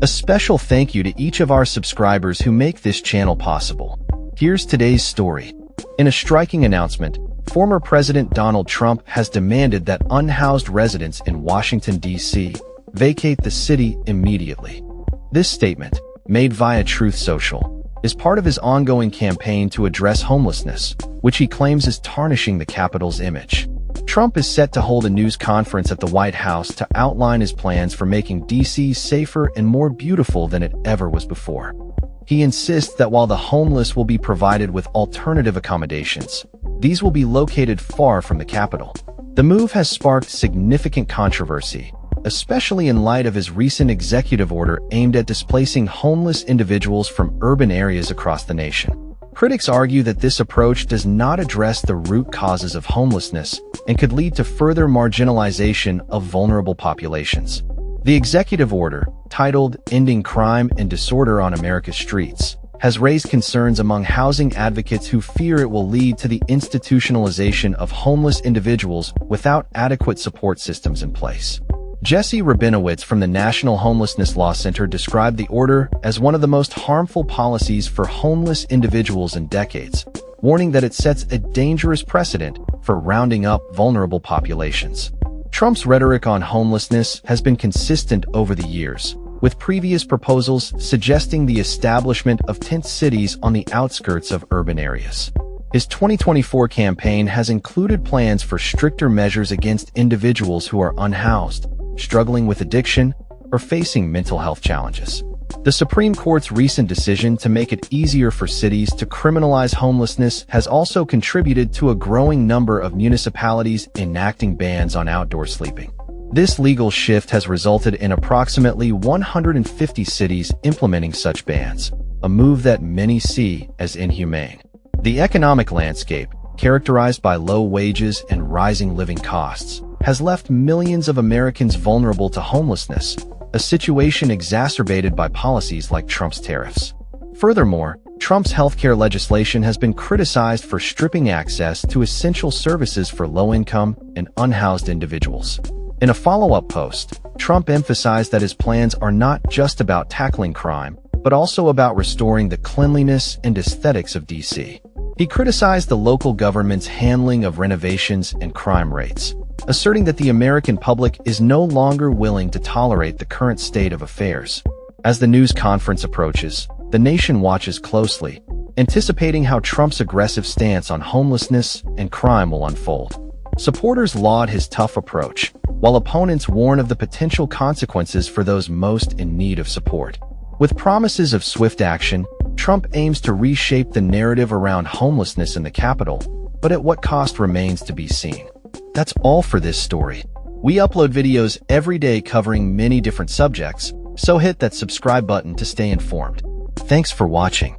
A special thank you to each of our subscribers who make this channel possible. Here's today's story. In a striking announcement, former President Donald Trump has demanded that unhoused residents in Washington, D.C. vacate the city immediately. This statement, made via Truth Social, is part of his ongoing campaign to address homelessness, which he claims is tarnishing the capital's image. Trump is set to hold a news conference at the White House to outline his plans for making D.C. safer and more beautiful than it ever was before. He insists that while the homeless will be provided with alternative accommodations, these will be located far from the capital. The move has sparked significant controversy, especially in light of his recent executive order aimed at displacing homeless individuals from urban areas across the nation. Critics argue that this approach does not address the root causes of homelessness and could lead to further marginalization of vulnerable populations. The executive order, titled Ending Crime and Disorder on America's Streets, has raised concerns among housing advocates who fear it will lead to the institutionalization of homeless individuals without adequate support systems in place. Jesse Rabinowitz from the National Homelessness Law Center described the order as one of the most harmful policies for homeless individuals in decades, warning that it sets a dangerous precedent for rounding up vulnerable populations. Trump's rhetoric on homelessness has been consistent over the years, with previous proposals suggesting the establishment of tent cities on the outskirts of urban areas. His 2024 campaign has included plans for stricter measures against individuals who are unhoused, struggling with addiction, or facing mental health challenges. The Supreme Court's recent decision to make it easier for cities to criminalize homelessness has also contributed to a growing number of municipalities enacting bans on outdoor sleeping. This legal shift has resulted in approximately 150 cities implementing such bans, a move that many see as inhumane. The economic landscape, characterized by low wages and rising living costs, has left millions of Americans vulnerable to homelessness, a situation exacerbated by policies like Trump's tariffs. Furthermore, Trump's healthcare legislation has been criticized for stripping access to essential services for low-income and unhoused individuals. In a follow-up post, Trump emphasized that his plans are not just about tackling crime, but also about restoring the cleanliness and aesthetics of D.C. He criticized the local government's handling of renovations and crime rates, asserting that the American public is no longer willing to tolerate the current state of affairs. As the news conference approaches, the nation watches closely, anticipating how Trump's aggressive stance on homelessness and crime will unfold. Supporters laud his tough approach, while opponents warn of the potential consequences for those most in need of support. With promises of swift action, Trump aims to reshape the narrative around homelessness in the capital, but at what cost remains to be seen. That's all for this story. We upload videos every day covering many different subjects, so hit that subscribe button to stay informed. Thanks for watching.